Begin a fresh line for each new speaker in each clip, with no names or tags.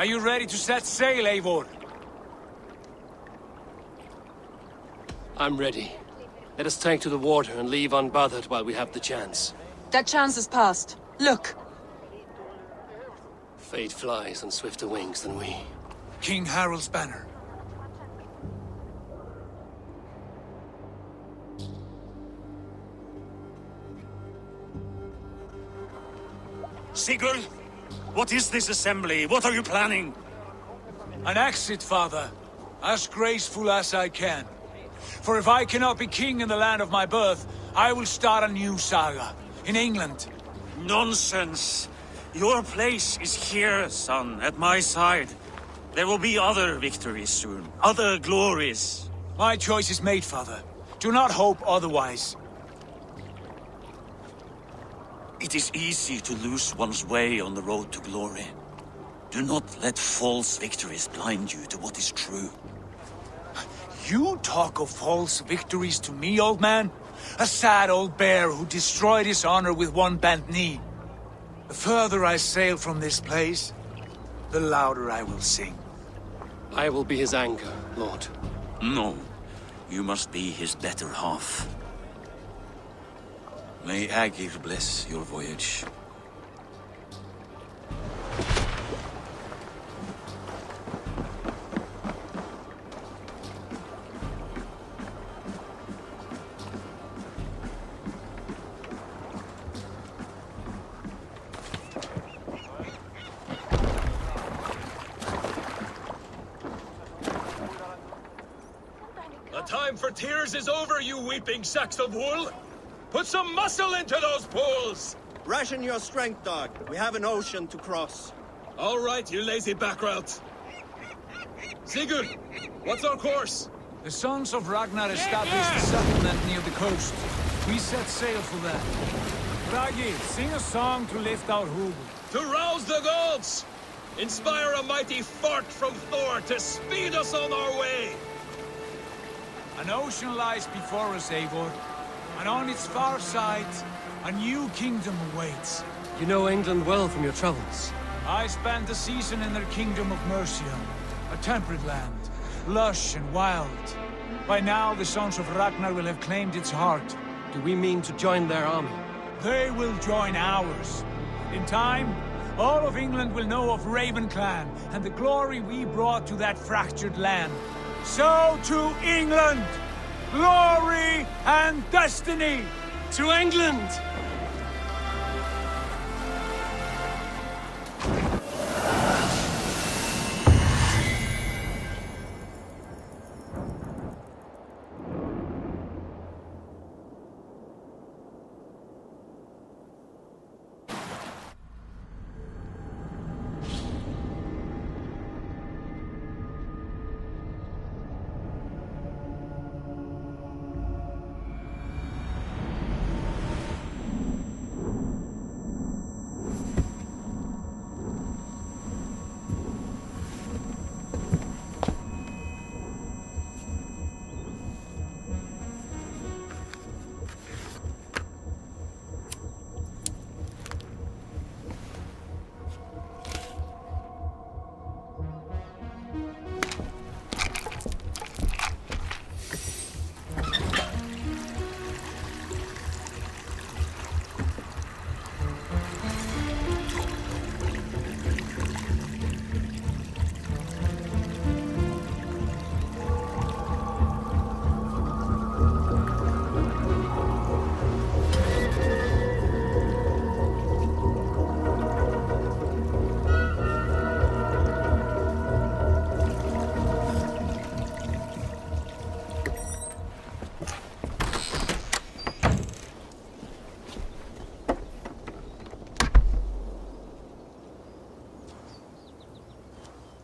Are you ready to set sail, Eivor?
I'm ready. Let us take to the water and leave unbothered while we have the chance.
That chance is past. Look!
Fate flies on swifter wings than we.
King Harald's banner.
Sigurd, what is this assembly? What are you planning?
An exit, father. As graceful as I can. For if I cannot be king in the land of my birth, I will start a new saga. In England.
Nonsense! Your place is here, son, at my side. There will be other victories soon. Other glories.
My choice is made, father. Do not hope otherwise.
It is easy to lose one's way on the road to glory. Do not let false victories blind you to what is true.
You talk of false victories to me, old man? A sad old bear who destroyed his honor with one bent knee. The further I sail from this place, the louder I will sing.
I will be his anchor, Lord.
No, you must be his better half. May Agir bless your voyage.
The time for tears is over, you weeping sacks of wool! Put some muscle into those pools!
Ration your strength, dog. We have an ocean to cross.
All right, you lazy backrout. Sigurd, what's our course?
The sons of Ragnar established a settlement near the coast. We set sail for them. Bragi, sing a song to lift our hoof.
To rouse the gods! Inspire a mighty fart from Thor to speed us on our way!
An ocean lies before us, Eivor. And on its far side, a new kingdom awaits.
You know England well from your travels.
I spent a season in their kingdom of Mercia, a temperate land, lush and wild. By now, the sons of Ragnar will have claimed its heart.
Do we mean to join their army?
They will join ours. In time, all of England will know of Raven Clan and the glory we brought to that fractured land. So to England! Glory and destiny!
To England!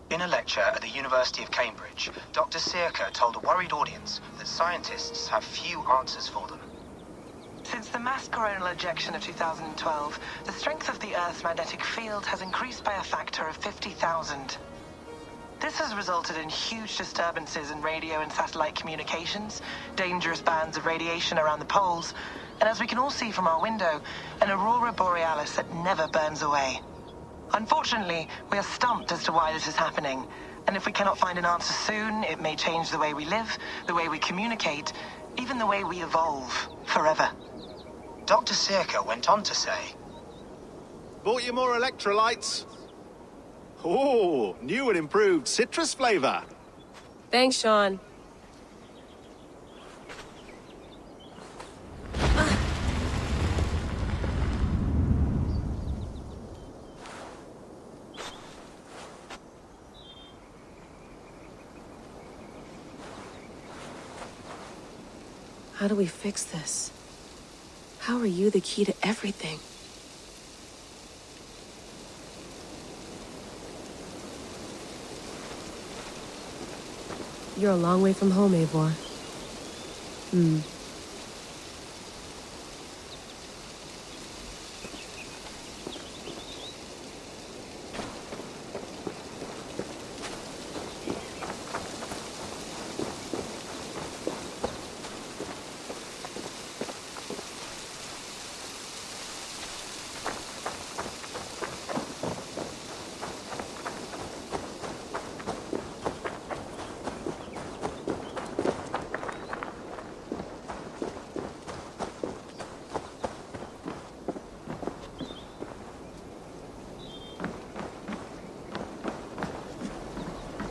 In a lecture at the University of Cambridge, Dr. Sirka told a worried audience that scientists have few answers for them.
Since the mass coronal ejection of 2012, the strength of the Earth's magnetic field has increased by a factor of 50,000. This has resulted in huge disturbances in radio and satellite communications, dangerous bands of radiation around the poles, and as we can all see from our window, an aurora borealis that never burns away. Unfortunately, we are stumped as to why this is happening. And if we cannot find an answer soon, it may change the way we live, the way we communicate, even the way we evolve, forever.
Dr. Circa went on to say,
Bought you more electrolytes? Oh, new and improved citrus flavor.
Thanks, Sean. How do we fix this? How are you the key to everything? You're a long way from home, Eivor.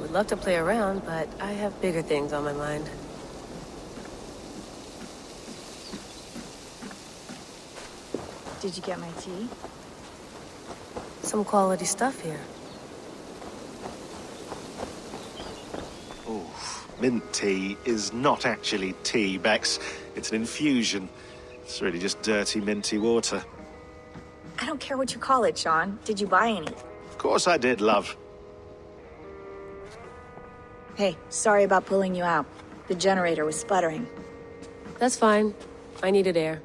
Would love to play around, but I have bigger things on my mind.
Did you get my tea?
Some quality stuff here.
Oof. Mint tea is not actually tea, Bex. It's an infusion. It's really just dirty, minty water.
I don't care what you call it, Sean. Did you buy any?
Of course I did, love.
Hey, sorry about pulling you out. The generator was sputtering.
That's fine. I needed air.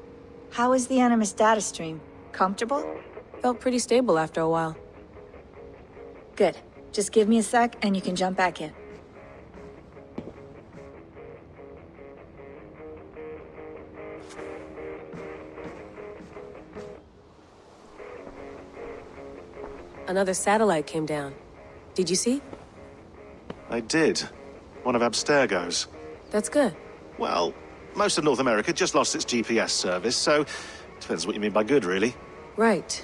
How is the Animus data stream? Comfortable?
Felt pretty stable after a while.
Good. Just give me a sec and you can jump back in.
Another satellite came down. Did you see?
I did. One of Abstergo's.
That's good.
Well, most of North America just lost its GPS service, so depends what you mean by good, really.
Right.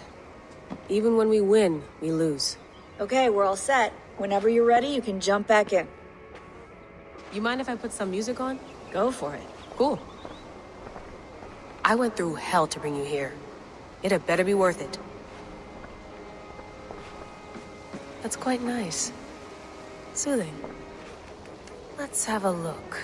Even when we win, we lose.
Okay, we're all set. Whenever you're ready, you can jump back in.
You mind if I put some music on?
Go for it.
Cool. I went through hell to bring you here. It had better be worth it. That's quite nice. Soothing. Let's have a look.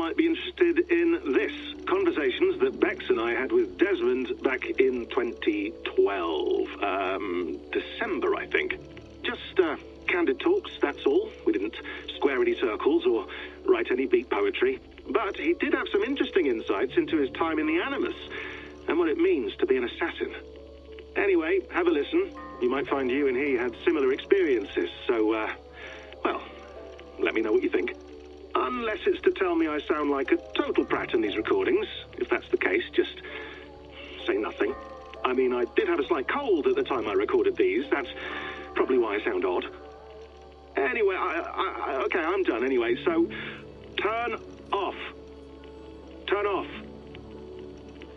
might be interested in this. Conversations that Bex and I had with Desmond back in 2012. December, I think. Just, candid talks, that's all. We didn't square any circles or write any beat poetry. But he did have some interesting insights into his time in the Animus and what it means to be an assassin. Anyway, have a listen. You might find you and he had similar experiences, so, well, let me know what you think. Unless it's to tell me I sound like a total prat in these recordings. If that's the case, just say nothing. I mean, I did have a slight cold at the time I recorded these. That's probably why I sound odd. Anyway, okay, I'm done anyway, so turn off. Turn off.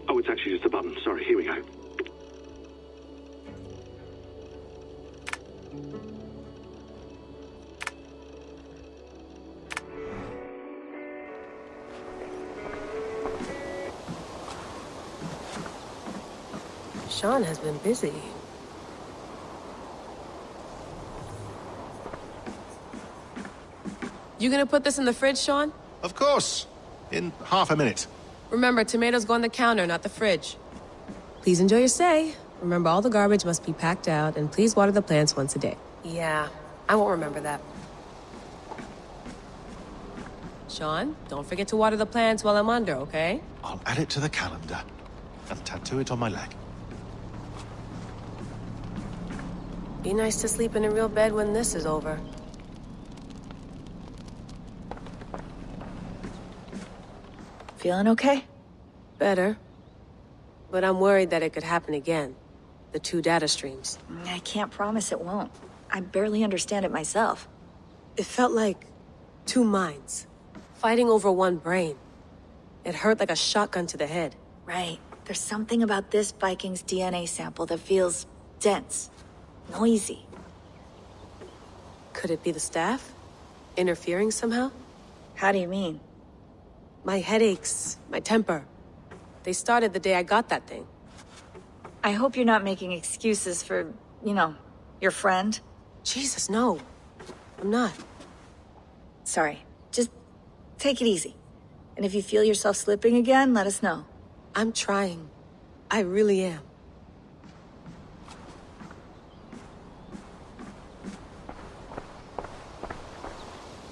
Oh, it's actually just a button. Sorry, here we go.
Sean has been busy. You gonna put this in the fridge, Sean?
Of course. In half a minute.
Remember, tomatoes go on the counter, not the fridge. Please enjoy your stay. Remember, all the garbage must be packed out, and please water the plants once a day. Yeah, I won't remember that. Sean, don't forget to water the plants while I'm under, okay?
I'll add it to the calendar and tattoo it on my leg.
Be nice to sleep in a real bed when this is over.
Feeling okay?
Better. But I'm worried that it could happen again. The two data streams.
I can't promise it won't. I barely understand it myself.
It felt like two minds, fighting over one brain. It hurt like a shotgun to the head.
Right. There's something about this Viking's DNA sample that feels dense, noisy.
Could it be the staff? Interfering somehow?
How do you mean?
My headaches, my temper. They started the day I got that thing.
I hope you're not making excuses for, you know, your friend.
Jesus, no. I'm not.
Sorry. Just take it easy. And if you feel yourself slipping again, let us know.
I'm trying. I really am.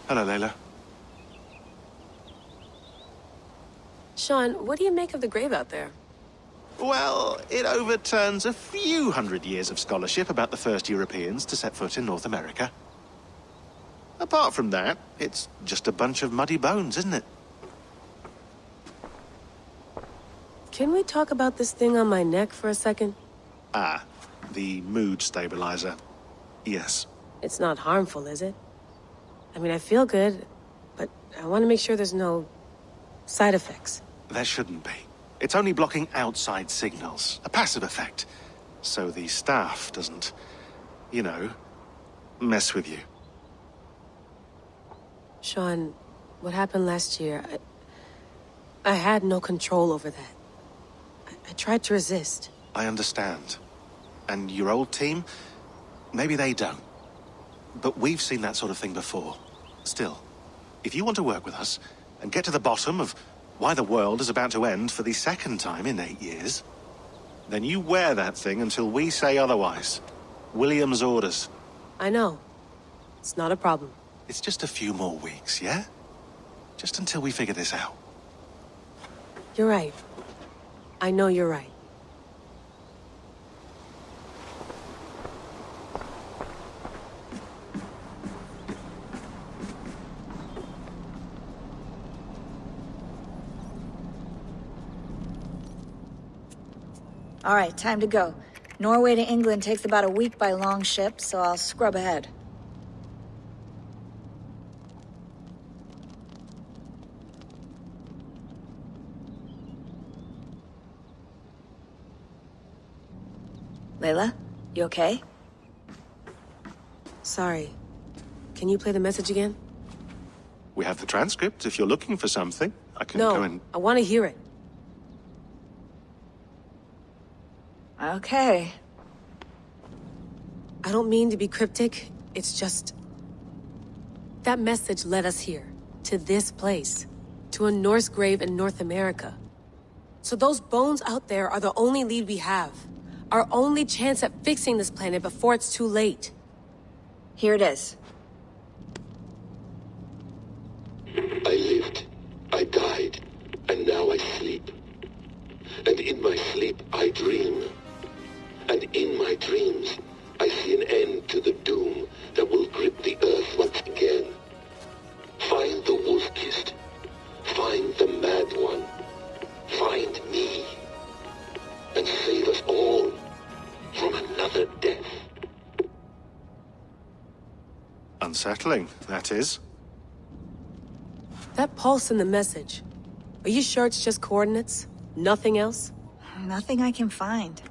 Hello, Layla.
Sean, what do you make of the grave out there?
Well, it overturns a few hundred years of scholarship about the first Europeans to set foot in North America. Apart from that, it's just a bunch of muddy bones, isn't it?
Can we talk about this thing on my neck for a second?
Ah, the mood stabilizer. Yes.
It's not harmful, is it? I mean, I feel good, but I want to make sure there's no side effects.
There shouldn't be. It's only blocking outside signals, a passive effect. So the staff doesn't, you know, mess with you.
Sean, what happened last year, I had no control over that. I tried to resist.
I understand. And your old team, maybe they don't. But we've seen that sort of thing before. Still, if you want to work with us and get to the bottom of why the world is about to end for the second time in 8 years, then you wear that thing until we say otherwise. William's orders.
I know. It's not a problem.
It's just a few more weeks, yeah? Just until we figure this out.
You're right. I know you're right.
All right, time to go. Norway to England takes about a week by long ship, so I'll scrub ahead. Layla, you okay?
Sorry. Can you play the message again?
We have the transcript. If you're looking for something, I can go and...
No, I want to hear it.
Okay.
I don't mean to be cryptic. It's just... That message led us here. To this place. to a Norse grave in North America. So those bones out there are the only lead we have. Our only chance at fixing this planet before it's too late.
Here it is.
I lived, I died, and now I sleep. And in my sleep I dream. And in my dreams I see an end to the doom that will grip the earth once again. Find the wolf-kissed. Find the mad one. Find me. And save us all from another death.
Unsettling, that is.
That pulse in the message. Are you sure it's just coordinates? Nothing else?
Nothing I can find.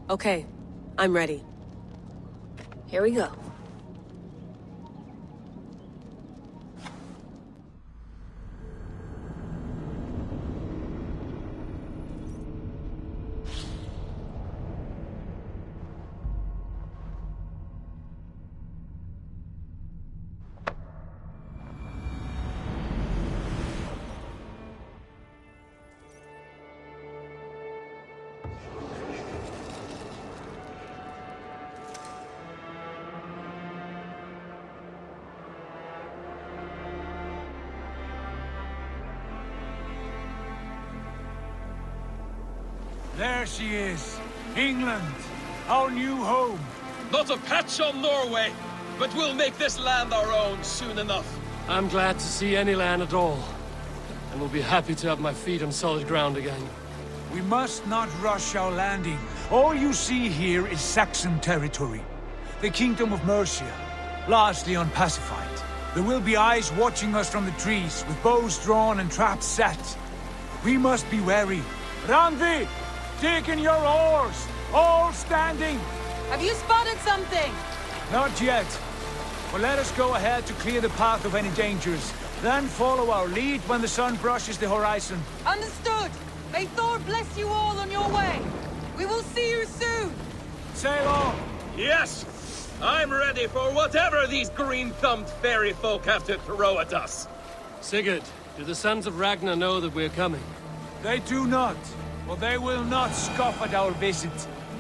Okay, I'm ready.
Here we go.
There she is. England, our new home.
Not a patch on Norway, but we'll make this land our own soon enough.
I'm glad to see any land at all. And will be happy to have my feet on solid ground again.
We must not rush our landing. All you see here is Saxon territory. The Kingdom of Mercia, largely unpacified. There will be eyes watching us from the trees, with bows drawn and traps set. We must be wary. Randvi! Dig in your oars! All standing!
Have you spotted something?
Not yet. But let us go ahead to clear the path of any dangers. Then follow our lead when the sun brushes the horizon.
Understood! May Thor bless you all on your way! We will see you soon!
Sail on!
Yes! I'm ready for whatever these green-thumbed fairy folk have to throw at us.
Sigurd, do the sons of Ragnar know that we're coming?
They do not. Well, they will not scoff at our visit.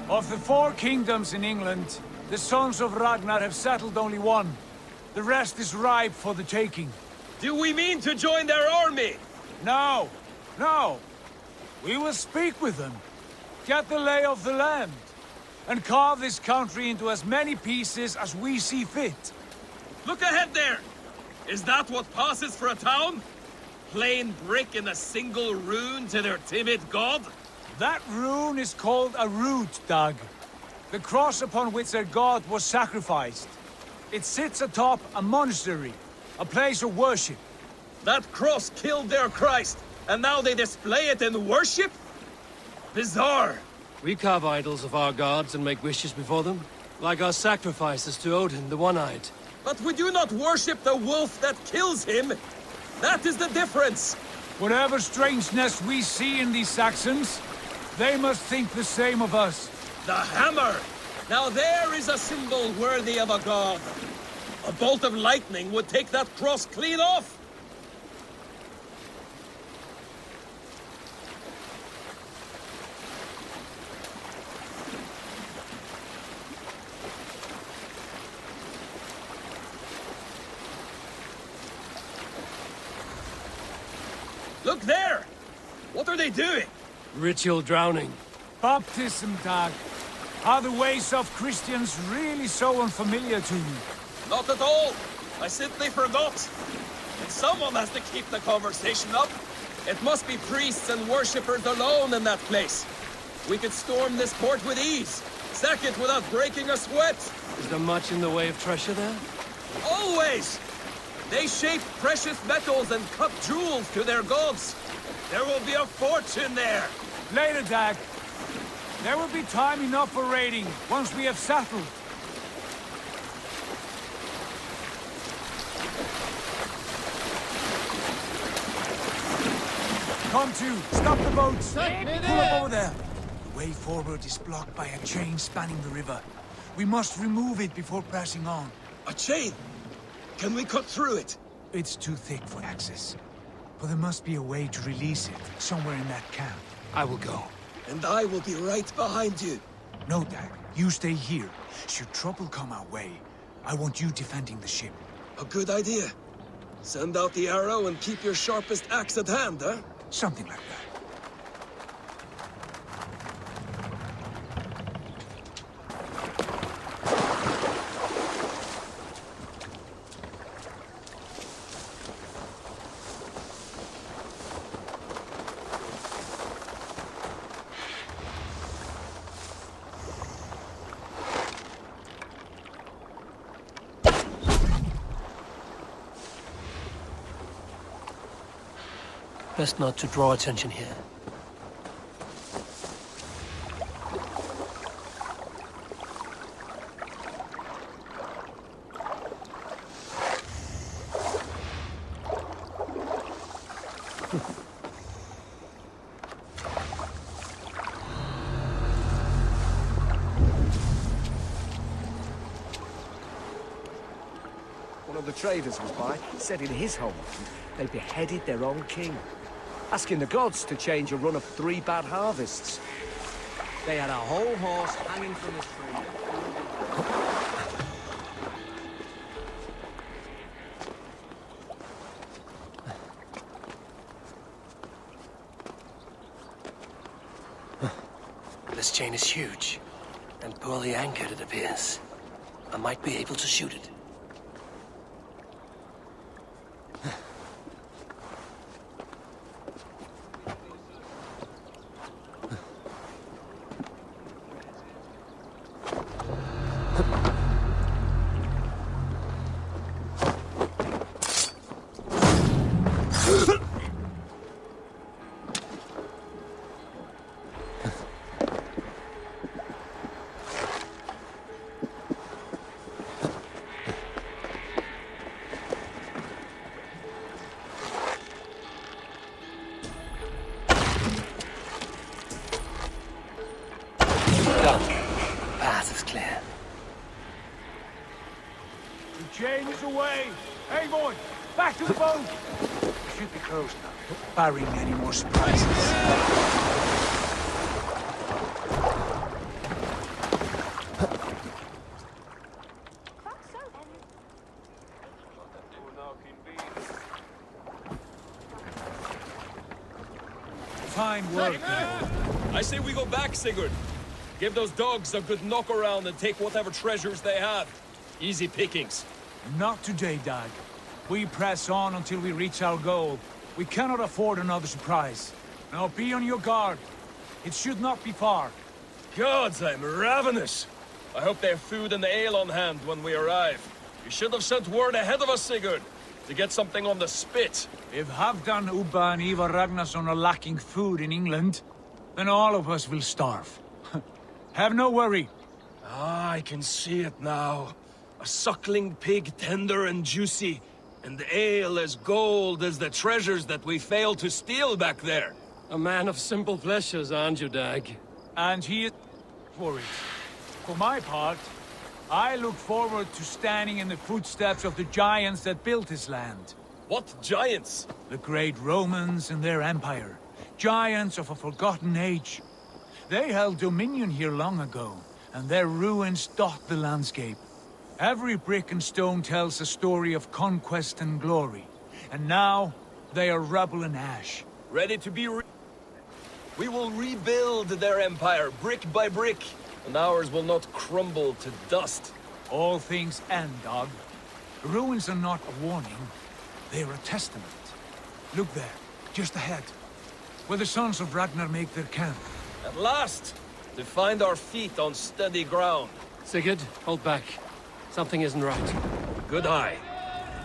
Of the 4 kingdoms in England, the sons of Ragnar have settled only one. The rest is ripe for the taking.
Do we mean to join their army?
No, no. We will speak with them, get the lay of the land, and carve this country into as many pieces as we see fit.
Look ahead there! Is that what passes for a town? Plain brick in a single rune to their timid god?
That rune is called a root, Dag. The cross upon which their god was sacrificed. It sits atop a monastery, a place of worship.
That cross killed their Christ, and now they display it in worship? Bizarre.
We carve idols of our gods and make wishes before them, like our sacrifices to Odin, the One-Eyed.
But we do not worship the wolf that kills him. That is the difference.
Whatever strangeness we see in these Saxons, they must think the same of us.
The hammer! Now there is a symbol worthy of a god. A bolt of lightning would take that cross clean off. Look there! What are they doing?
Ritual drowning.
Baptism, Dag. Are the ways of Christians really so unfamiliar to you?
Not at all. I simply forgot. And someone has to keep the conversation up. It must be priests and worshippers alone in that place. We could storm this port with ease. Sack it without breaking a sweat.
Is there much in the way of treasure there?
Always! They shape precious metals and cut jewels to their gods. There will be a fortune there.
Later, Dag. There will be time enough for raiding once we have settled. Come to, stop the boats. Pull up over there. The way forward is blocked by a chain spanning the river. We must remove it before pressing on.
A chain? Can we cut through it?
It's too thick for access. But there must be a way to release it, somewhere in that camp.
I will go.
And I will be right behind you.
No, Dag. You stay here. Should trouble come our way, I want you defending the ship.
A good idea. Send out the arrow and keep your sharpest axe at hand, huh?
Something like that.
Best not to draw attention here.
One of the traders was by, said in his homeland they beheaded their own king, asking the gods to change a run of 3 bad harvests. They had a whole horse hanging from a tree.
This chain is huge, and poorly anchored, it appears. I might be able to shoot it.
Chain is away! Hey, boy! Back to the boat! We should be close now, barring any more surprises. Fine work,
I say we go back, Sigurd. Give those dogs a good knock around and take whatever treasures they have. Easy pickings.
Not today, Dag. We press on until we reach our goal. We cannot afford another surprise. Now be on your guard. It should not be far.
Gods, I'm ravenous. I hope they have food and ale on hand when we arrive. You should have sent word ahead of us, Sigurd, to get something on the spit.
If Halfdan, Ubba and Ivar Ragnarsson are lacking food in England, then all of us will starve. Have no worry.
Ah, I can see it now. A suckling pig, tender and juicy, and ale as gold as the treasures that we failed to steal back there.
A man of simple pleasures, aren't you, Dag?
And he is for it. For my part, I look forward to standing in the footsteps of the giants that built this land.
What giants?
The great Romans and their empire. Giants of a forgotten age. They held dominion here long ago, and their ruins dot the landscape. Every brick and stone tells a story of conquest and glory. And now, they are rubble and ash.
Ready to be We will rebuild their empire, brick by brick, and ours will not crumble to dust.
All things end, Dog. Ruins are not a warning. They are a testament. Look there, just ahead, where the sons of Ragnar make their camp.
At last! To find our feet on steady ground.
Sigurd, hold back. Something isn't right.
Good eye.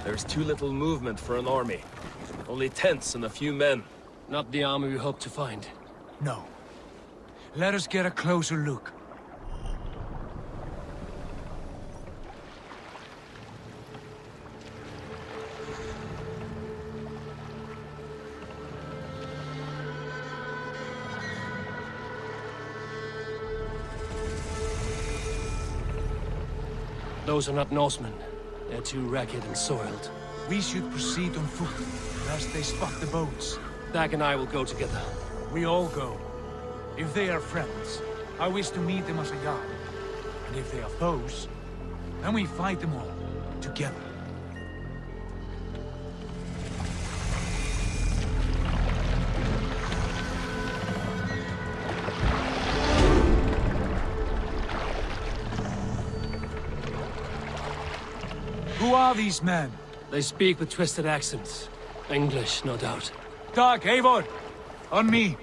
There's too little movement for an army. Only tents and a few men.
Not the army we hope to find.
No. Let us get a closer look.
Those are not Norsemen. They're too ragged and soiled.
We should proceed on foot, lest they spot the boats.
Dag and I will go together.
We all go. If they are friends, I wish to meet them as a guard. And if they are foes, then we fight them all, together. Who are these men?
They speak with twisted accents. English, no doubt.
Dag, Eivor! On me!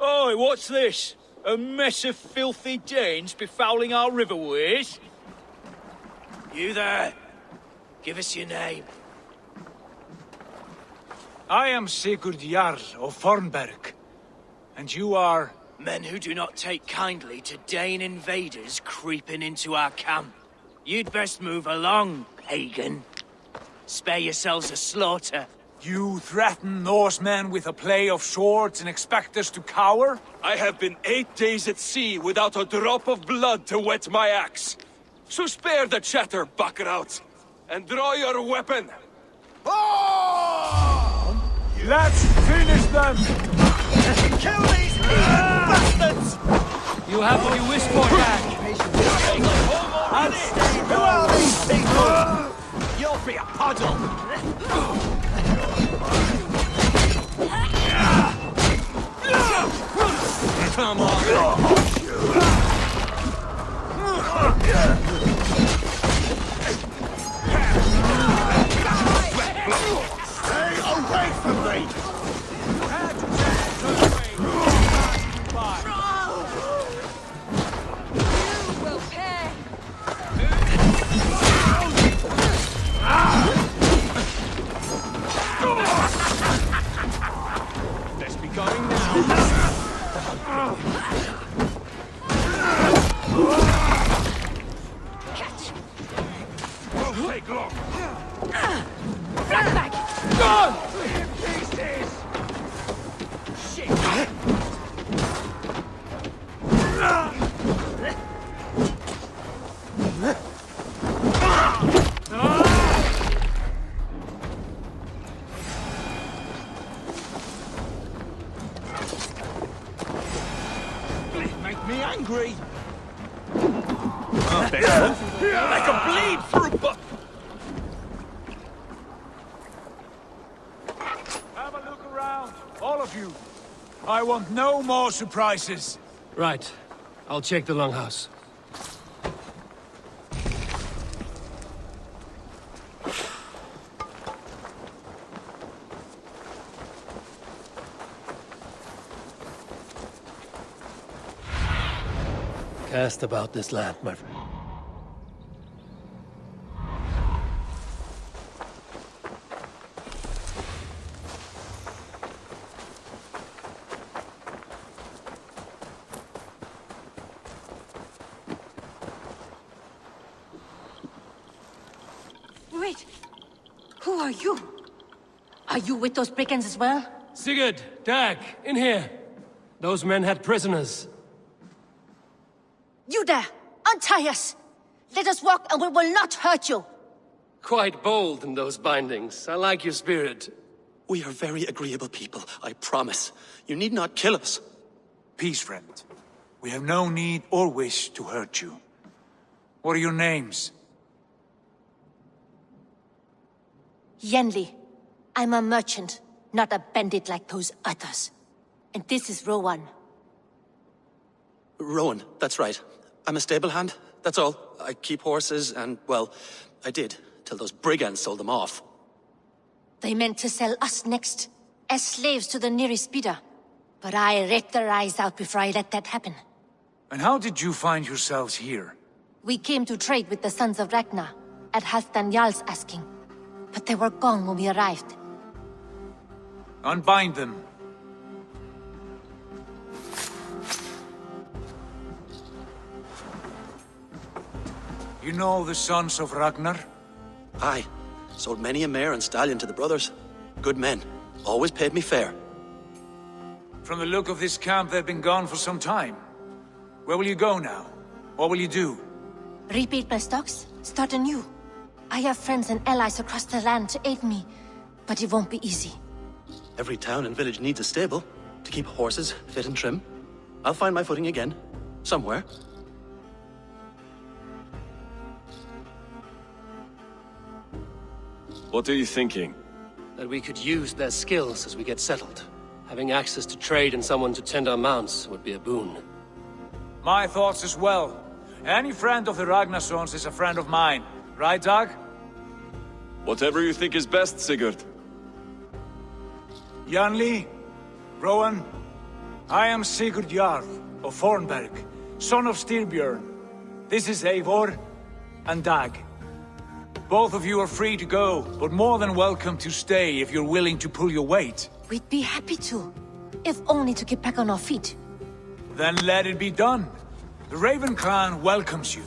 Oi, what's this? A mess of filthy Danes befouling our riverways?
You there! Give us your name.
I am Sigurd Jarl of Fornberg. And you are...
Men who do not take kindly to Dane invaders creeping into our camp. You'd best move along, pagan. Spare yourselves a slaughter.
You threaten Norsemen with a play of swords and expect us to cower?
I have been 8 days at sea without a drop of blood to wet my axe. So spare the chatter, Buckerout, and draw your weapon.
Let's finish them!
Kill these bastards!
You have what you wish for, Dag.
Who are these people? You'll be a puddle.
Come on.
Stay away from me!
You will pay!
Let's be going now.
Catch!
Won't take long.
Run back!
Gone!
Make me angry. I can bleed through, but
Have a look around, all of you. I want no more surprises.
Right. I'll check the longhouse. Cast about this land, my friend.
Wait! Who are you? Are you with those brigands as well?
Sigurd, Dag, in here. Those men had prisoners.
You there! Untie us! Let us walk and we will not hurt you!
Quite bold in those bindings. I like your spirit.
We are very agreeable people, I promise. You need not kill us.
Peace, friend. We have no need or wish to hurt you. What are your names?
Yenli. I'm a merchant, not a bandit like those others. And this is Rowan.
Rowan, that's right. I'm a stable hand, that's all. I keep horses and, well, I did, till those brigands sold them off.
They meant to sell us next, as slaves to the nearest bidder. But I ripped their eyes out before I let that happen.
And how did you find yourselves here?
We came to trade with the Sons of Ragnar, at Halfdan Jarl's asking. But they were gone when we arrived.
Unbind them. You know the sons of Ragnar?
Aye. Sold many a mare and stallion to the brothers. Good men. Always paid me fair.
From the look of this camp, they've been gone for some time. Where will you go now? What will you do?
Rebuild my stocks, start anew. I have friends and allies across the land to aid me, but it won't be easy.
Every town and village needs a stable to keep horses fit and trim. I'll find my footing again. Somewhere.
What are you thinking?
That we could use their skills as we get settled. Having access to trade and someone to tend our mounts would be a boon.
My thoughts as well. Any friend of the Ragnarsons is a friend of mine. Right, Dag?
Whatever you think is best, Sigurd.
Janli, Rowan, I am Sigurd Jarl of Fornberg, son of Styrbjörn. This is Eivor and Dag. Both of you are free to go, but more than welcome to stay if you're willing to pull your weight.
We'd be happy to, if only to get back on our feet.
Then let it be done. The Raven clan welcomes you.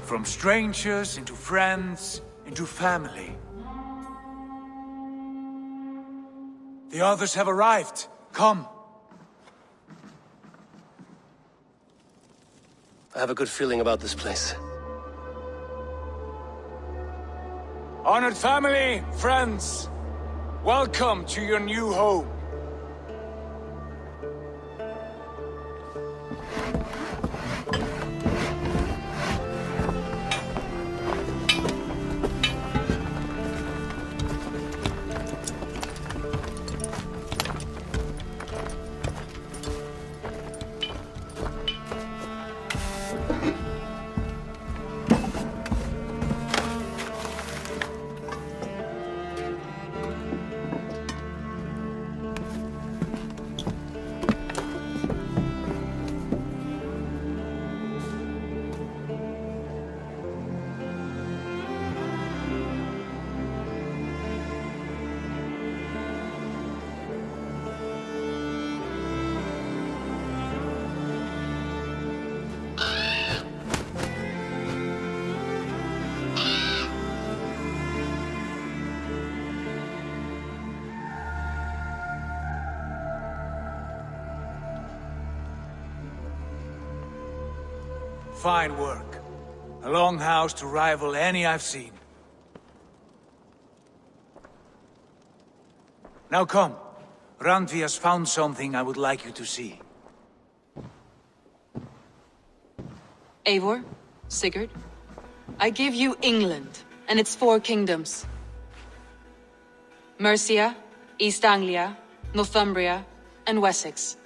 From strangers into friends, into family. The others have arrived. Come.
I have a good feeling about this place.
Honored family, friends, welcome to your new home. Fine work. A longhouse to rival any I've seen. Now come. Randvi has found something I would like you to see.
Eivor, Sigurd, I give you England and its 4 kingdoms. Mercia, East Anglia, Northumbria, and Wessex.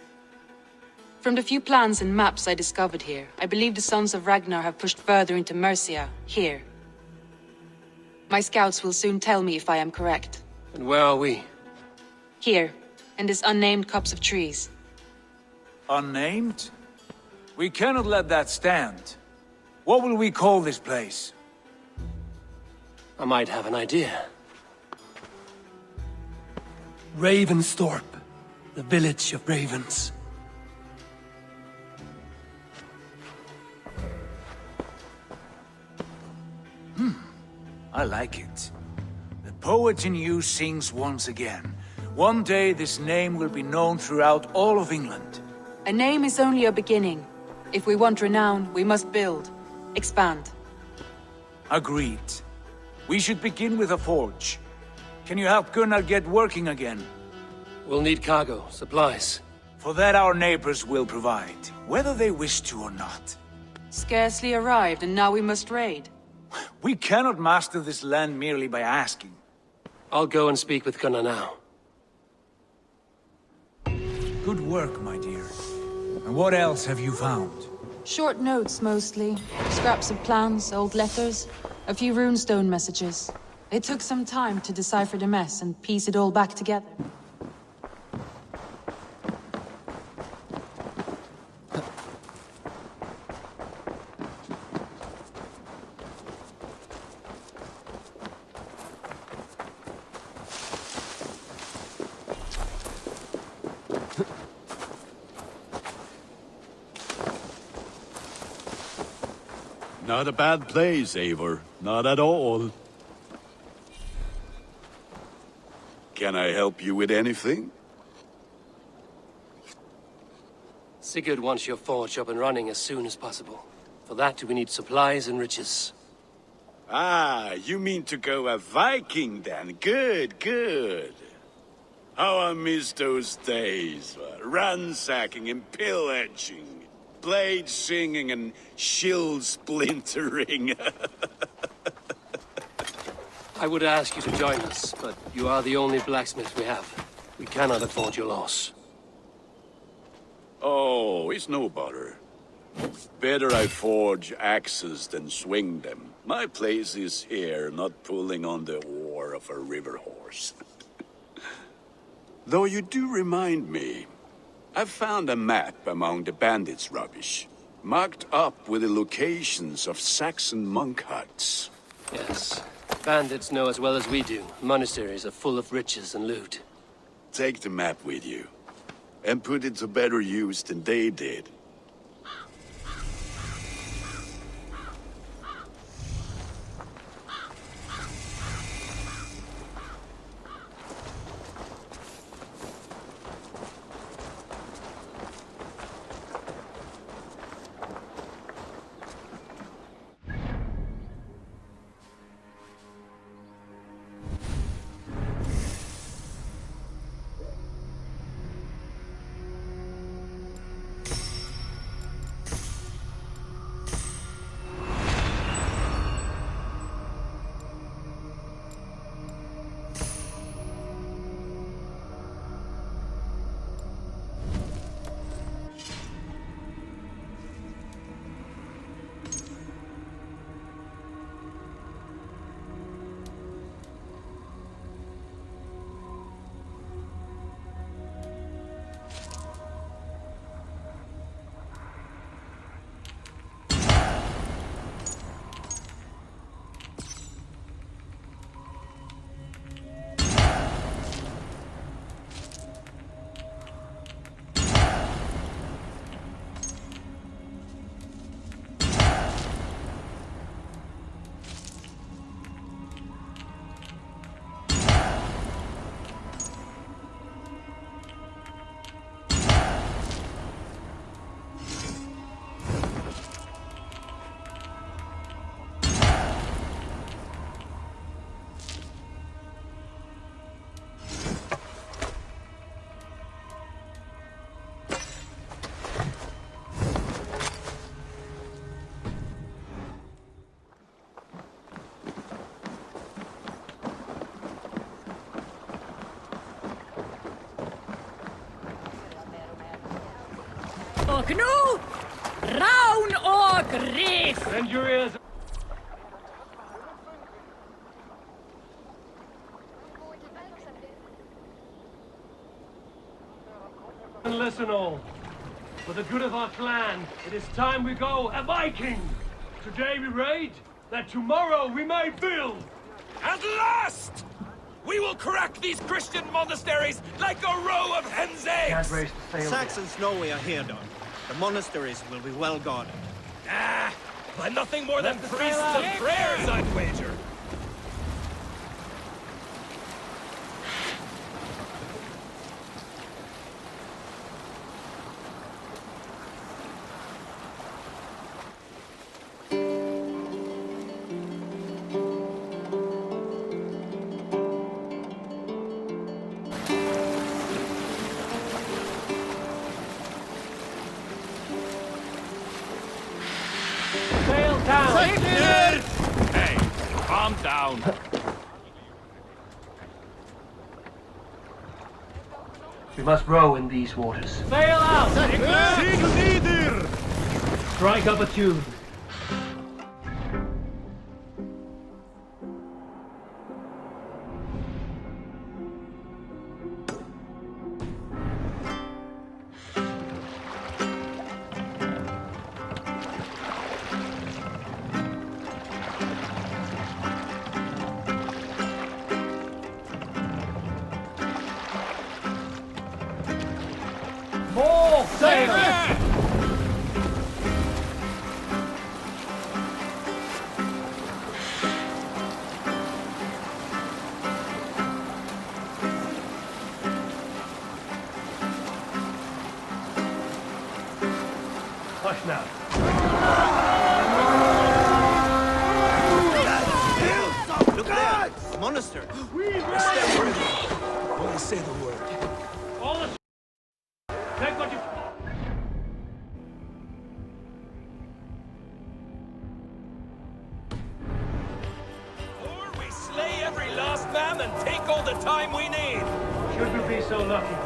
From the few plans and maps I discovered here, I believe the Sons of Ragnar have pushed further into Mercia, here. My scouts will soon tell me if I am correct.
And where are we?
Here, in this unnamed copse of trees.
Unnamed? We cannot let that stand. What will we call this place?
I might have an idea.
Ravensthorpe, the village of ravens.
I like it. The poet in you sings once again. One day this name will be known throughout all of England.
A name is only a beginning. If we want renown, we must build, expand.
Agreed. We should begin with a forge. Can you help Gunnar get working again?
We'll need cargo, supplies.
For that our neighbors will provide, whether they wish to or not.
Scarcely arrived, and now we must raid.
We cannot master this land merely by asking.
I'll go and speak with Gunnar now.
Good work, my dear. And what else have you found?
Short notes, mostly. Scraps of plans, old letters, a few runestone messages. It took some time to decipher the mess and piece it all back together.
Not a bad place, Eivor. Not at all. Can I help you with anything?
Sigurd wants your forge up and running as soon as possible. For that, we need supplies and riches.
Ah, you mean to go a Viking then? Good, good. How I miss those days. Ransacking and pillaging. Blade singing and shield splintering.
I would ask you to join us, but you are the only blacksmith we have. We cannot afford your loss.
Oh, it's no bother. Better I forge axes than swing them. My place is here, not pulling on the oar of a river horse. Though you do remind me, I've found a map among the bandits' rubbish, marked up with the locations of Saxon monk huts.
Yes. Bandits know as well as we do. Monasteries are full of riches and loot.
Take the map with you, and put it to better use than they did.
Och nu, Raun och Ris!
Bend your ears. And listen all. For the good of our clan, it is time we go a Viking! Today we raid, that tomorrow we may build!
At last! We will crack these Christian monasteries like a row of hen's eggs!
Saxons know we are here, Don. The monasteries will be well guarded.
Ah, by nothing more than priests and prayers, I'd wager.
Sail down!
Hey, calm down.
We must row in these waters. Sail out! Strike up a tune. More sail!
Ragnar! Look there! A monastery!
Only say the word.
All the... Take what you...
Or we slay every last man and take all the time we need.
Should we be so lucky?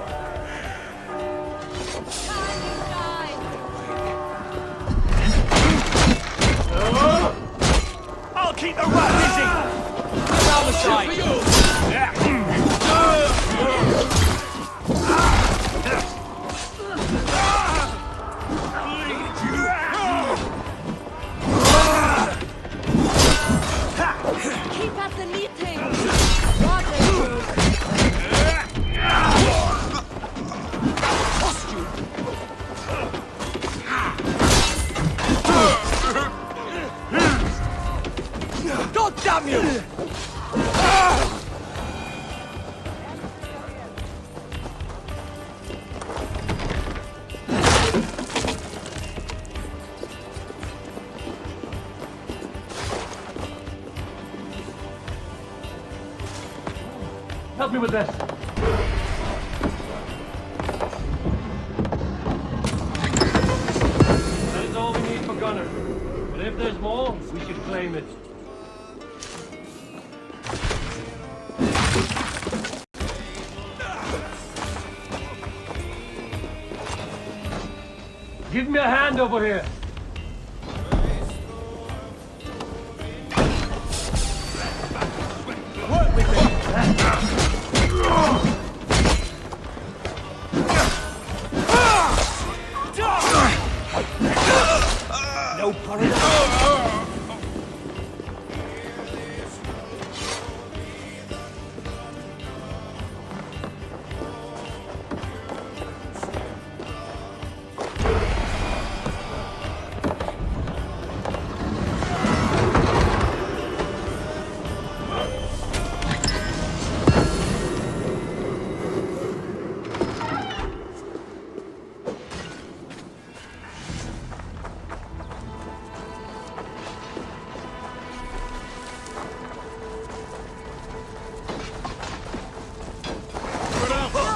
I'll keep the rat busy. Down the side.
Keep at the meeting!
God damn you!
Help me with this. That is all we need for Gunner. But if there's more, we should claim it. Give me a hand over here.
Work with me. No paradox.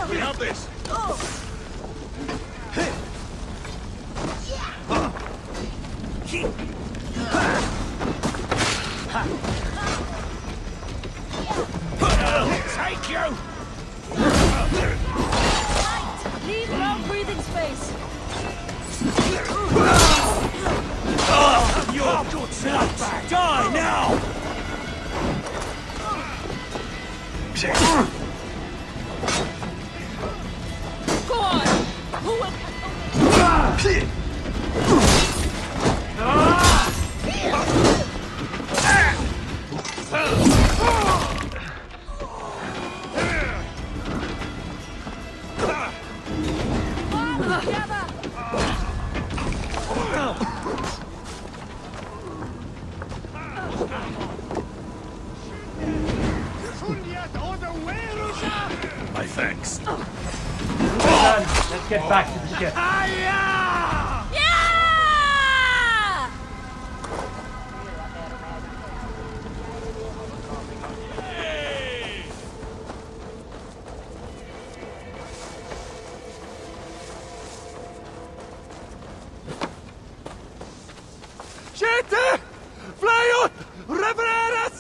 We have this. Take you!
Leave long breathing space!
Your good nuts! Die now!
Go on! Who will...
My thanks.
Let's get back to the ship.
Siete! Flyot! Revereras!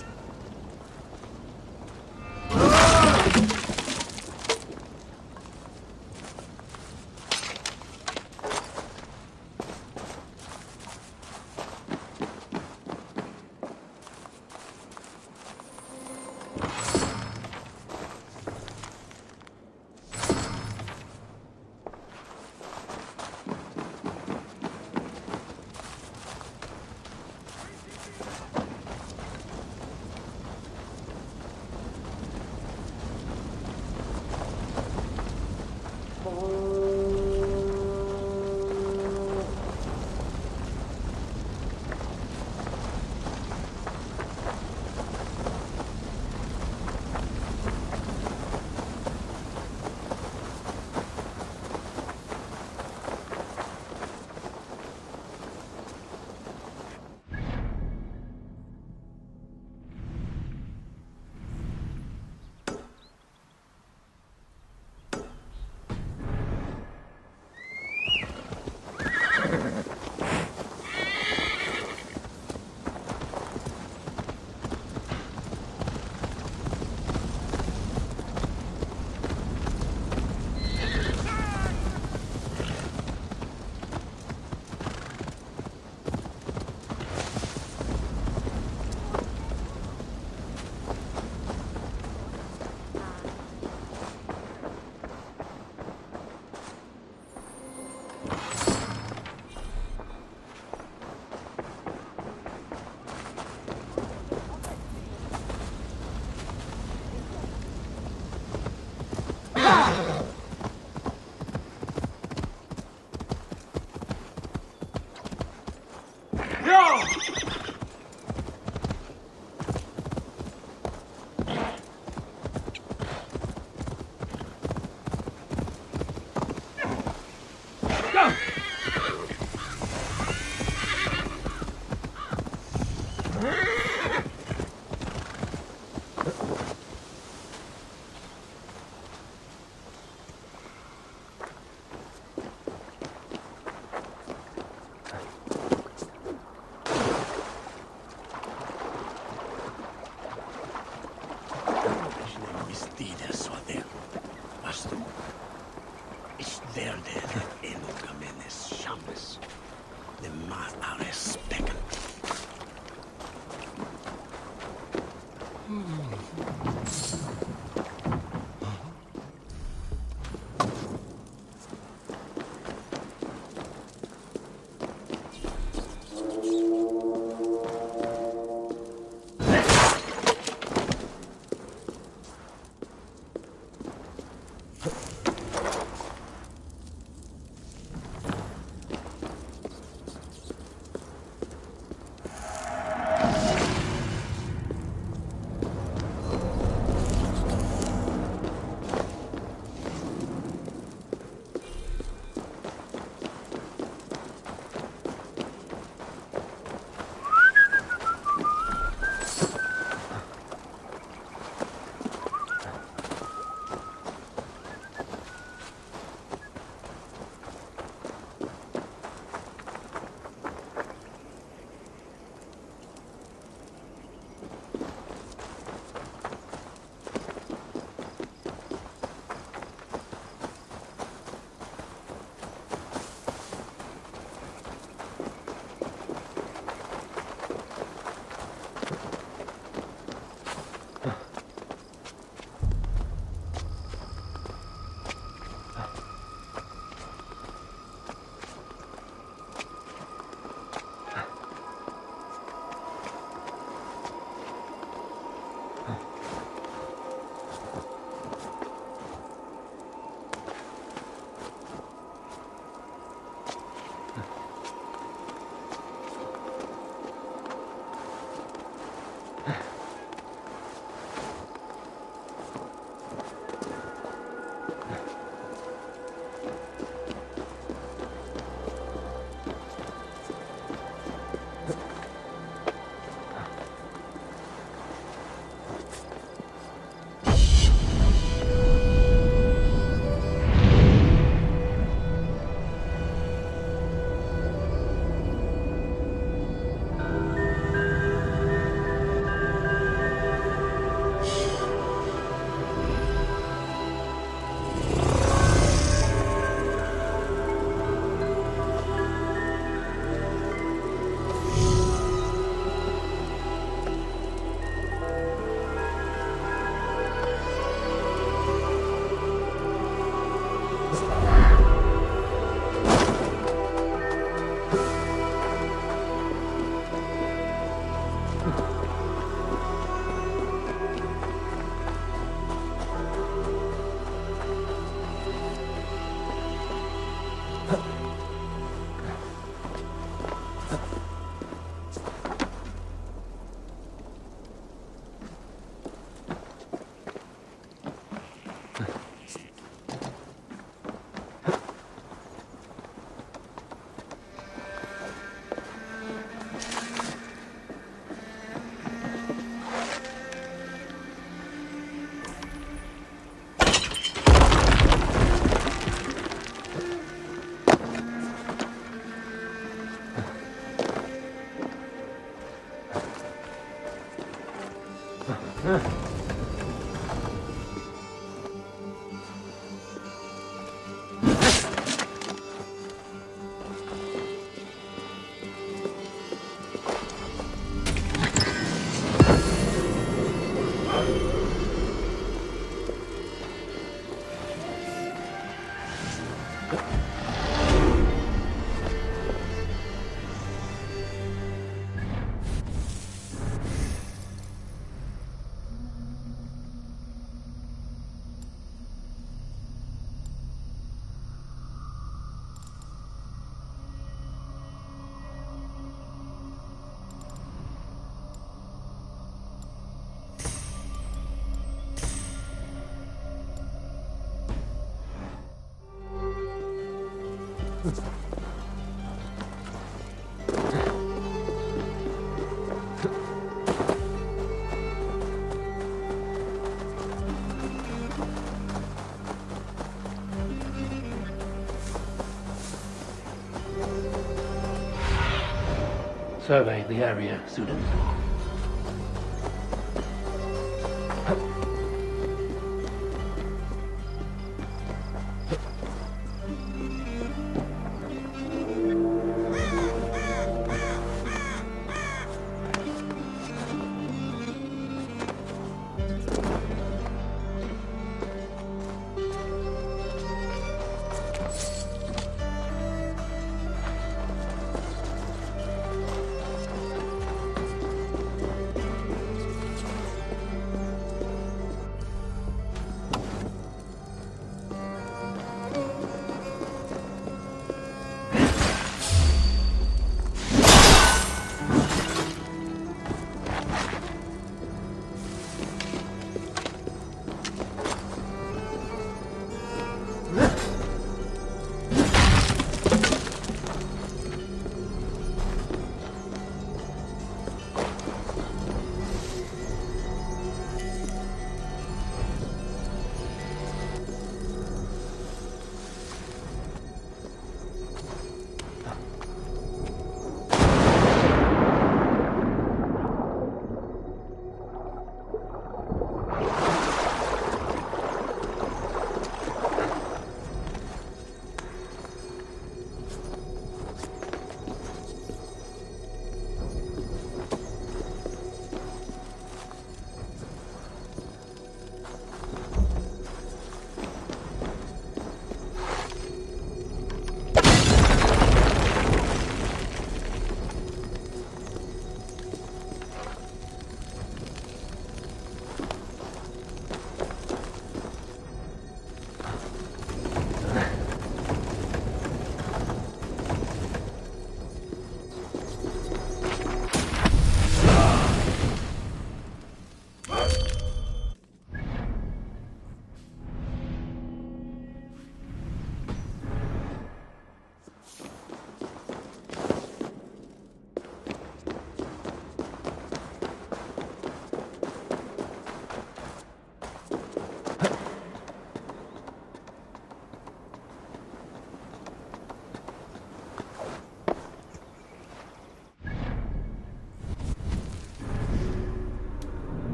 Survey the area, student.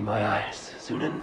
my eyes, Sunan.